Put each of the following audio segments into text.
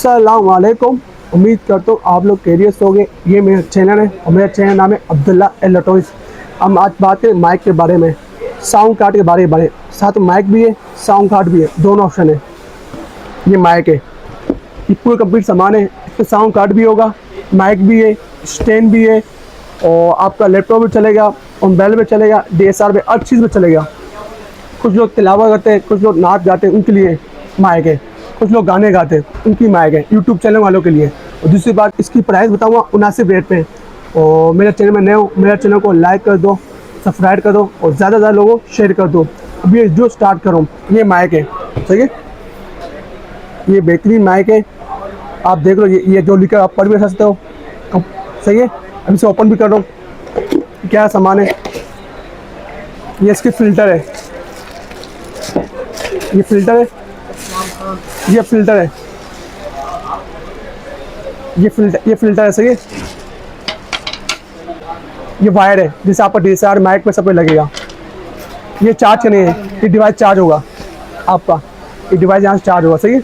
अस्सलाम वालेकुम। उम्मीद करता हूँ आप लोग कैरियस होंगे। ये मेरा चैनल है और मेरा चैनल नाम है अब्दुल्ला इलेक्ट्रॉनिक्स। हम आज बात करें माइक के बारे में, साउंड कार्ड के बारे में। साथ में माइक भी है, साउंड कार्ड भी है, दोनों ऑप्शन है। ये माइक है, ये पूरे कंप्लीट सामान है। इस पर साउंड कार्ड भी होगा, माइक भी है, स्टैंड भी है, और आपका लैपटॉप भी चलेगा और मोबाइल में चलेगा, DSLR में, हर चीज़ में चलेगा। कुछ लोग तिलावा करते हैं, कुछ लोग नाच गाते हैं, उनके लिए माइक है। कुछ लोग गाने गाते हैं, उनकी माइक है। यूट्यूब चैनल वालों के लिए। और दूसरी बात, इसकी प्राइस बताऊंगा 79 रेट पे। और मेरे चैनल में नए हो, मेरे चैनल को लाइक कर दो, सब्सक्राइब कर दो और ज़्यादा से ज़्यादा लोगों को शेयर कर दो। अभी ये जो स्टार्ट करूँ, ये माइक है, सही है। ये बेहतरीन माइक है, आप देख लो। ये जो लिखा आप पढ़ भी सकते हो, सही है। अभी इसे ओपन भी कर रहा हूँ, क्या सामान है। ये इसकी फ़िल्टर है, ये फ़िल्टर है, ये फ़िल्टर है, ये फ़िल्टर है, सही है। ये वायर है, जिससे आपका DSLR माइक पे सब पे लगेगा। ये चार्ज करने है, ये डिवाइस चार्ज होगा आपका, ये डिवाइस यहाँ से चार्ज होगा, सही है।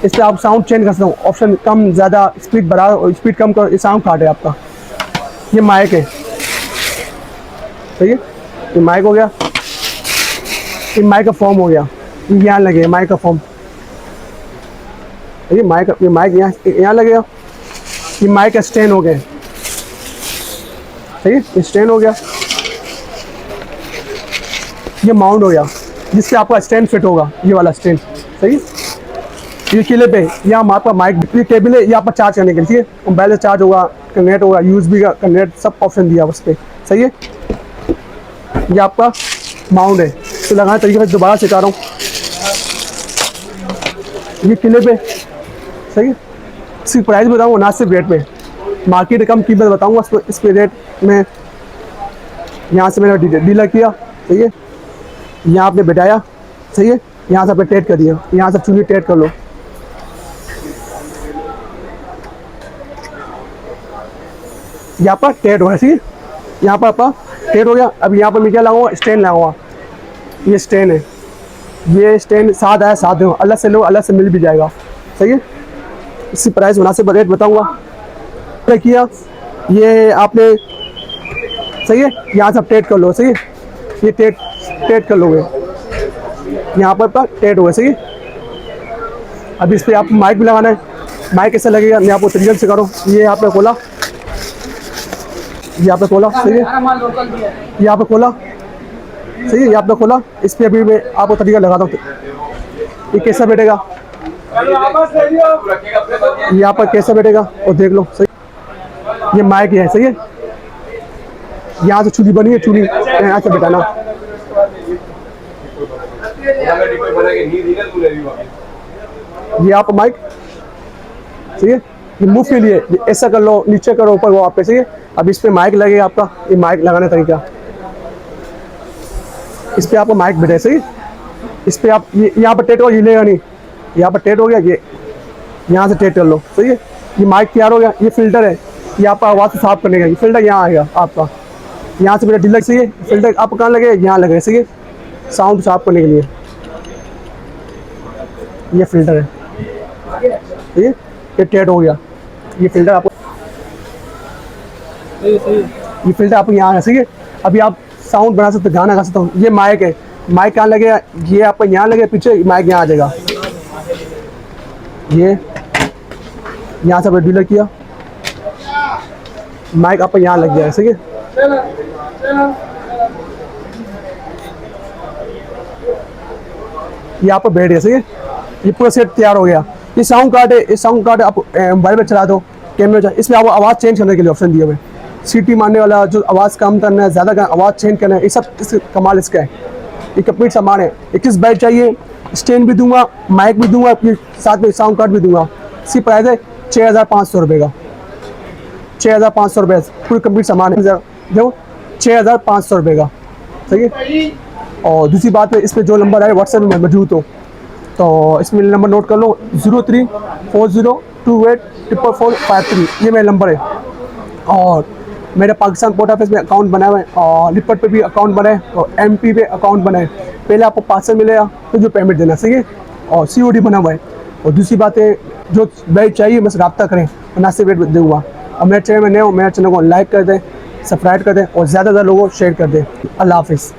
इस पर आप साउंड चेंज कर सकते हो, ऑप्शन कम ज़्यादा, स्पीड बढ़ा और स्पीड कम करो। ये साउंड कार्ड है आपका। ये माइक है, सही है। ये माइक हो गया, ये माइक का फॉर्म हो गया, ये यहाँ लगे माइक का फॉर्म। ये माइक यहाँ लगेगा। ये माइक का स्टैंड हो गया, सही है। ये स्टैंड हो गया, ये माउंट हो गया, जिससे आपका स्टैंड फिट होगा, ये वाला स्टैंड, सही है। ये किले पे यहाँ आपका माइक, ये केबल है, ये आपका चार्ज करने के लिए, मोबाइल से चार्ज होगा, कनेक्ट होगा, USB का कनेक्ट, सब ऑप्शन दिया उस पर, सही है। ये आपका माउंट है। तो लगाने तरीके से दोबारा सिखा रहा हूँ। ये किले पे, सही है। इसकी प्राइस बताऊँगा 79 रेट पे। मार्केट कम कीमत बताऊँगा इस पे रेट में। यहाँ से मैंने डीलर किया, सही है। यहाँ आपने बैठाया, सही है। यहाँ से आपने टेट कर दिया, यहाँ से चुनी टेट कर लो। यहाँ पर टेट हो गया, सही है। यहाँ पर आपका टेट हो गया। अब यहाँ पर मैं क्या लगाऊंगा, स्टैंड लगाऊंगा। ये स्टैंड है, ये स्टैंड साथ आया, साथ दो, अलग से लो, अलग से मिल भी जाएगा, सही है। इसकी प्राइस मुनासिब रेट बताऊंगा। किया ये आपने, सही है। यहाँ से आप टेट कर लो, सही है। ये टेट कर लोगे, यहाँ पर टेट हो गया, सही है। अब इस पर आप माइक भी लगाना है। माइक कैसे लगेगा मैं आपको तरीके से करूँ। ये आपने खोला, ये आपने खोला, सही है। ये आपने खोला, सही है। ये आपने खोला। इस पर अभी मैं आपको तरीका लगाता हूँ, ये कैसा बैठेगा, यहाँ पर कैसा बैठेगा और देख लो, सही। ये माइक है, सही है। यहाँ से चूड़ी बनी है, चूड़ी यहाँ से बैठाना। ये आप माइक, सही है। ये मूव के लिए ऐसा कर लो, नीचे करो, ऊपर वो आप पे, सही है। अब इस पे माइक लगेगा आपका। ये माइक लगाने तरीका, इस पे आपको माइक बैठे, सही। इस पे आप यहाँ पर टेट हो, ये लेगा नहीं, यहाँ पर टेट हो गया, ये यहाँ से टेट कर लो, सही है। ये माइक तैयार हो गया। ये फिल्टर है, ये आपका आवाज़ से साफ करने का। ये फिल्टर यहाँ आएगा आपका, यहाँ से मेरा डीलर, सही है। फिल्टर आप कहाँ लगे, यहाँ लगे, सही है, साउंड साफ करने के लिए। ये फिल्टर है, सही है। ये टेट हो गया। ये फिल्टर आपको, ये फिल्टर आपको यहाँ है, सही है। अभी आप साउंड बना सकते हो, गाना गा सकते हो। ये माइक है, माइक कहाँ लगेगा, ये आपका यहाँ लगे पीछे, माइक यहाँ आ जाएगा। ये यहाँ से डीलर किया, माइक आपका यहाँ लग गया, सही है। ये आप बैठ गया, सही है। ये पूरा सेट तैयार हो गया। ये साउंड कार्ड है, ये साउंड कार्ड आप मोबाइल में चला दो, कैमरे में। इसमें आपको आवाज़ चेंज करने के लिए ऑप्शन दिए हुए, सीटी मारने वाला, जो आवाज़ कम करना है, ज़्यादा आवाज़ चेंज करना है, ये सब इस कमाल इसका है। ये कंप्लीट सामान है। 21 बाइट चाहिए, स्टैंड भी दूंगा, माइक भी दूंगा, अपने साथ में साउंड कार्ड भी दूंगा। इसकी प्राइस है 6500 रुपये का, 6500 रुपये पूरी कंप्लीट सामान है, जो 6500 रुपये का, सही है। और दूसरी बात है, इस पर जो नंबर है व्हाट्सएप में मौजूद हो, तो इसमें नंबर नोट कर लो, 0340284453। ये मेरा नंबर है। और मेरे पाकिस्तान पोस्ट ऑफिस में अकाउंट बना हुआ है, और लिपट पे भी अकाउंट बना है, और MP पे अकाउंट बना है। पहले आपको पार्सल मिलेगा, फिर जो पेमेंट देना, सही है। और COD बना हुआ है। और दूसरी बात है, जो बेड चाहिए मुझसे रब्ता करें, मुनासिब रेट दूँगा। और मेरे चैनल में नए हो, मेरे चैनल को लाइक कर दें, सब्सक्राइब कर दें और ज़्यादा से ज़्यादा लोगों को शेयर कर दें। अल्लाह हाफ़िज़।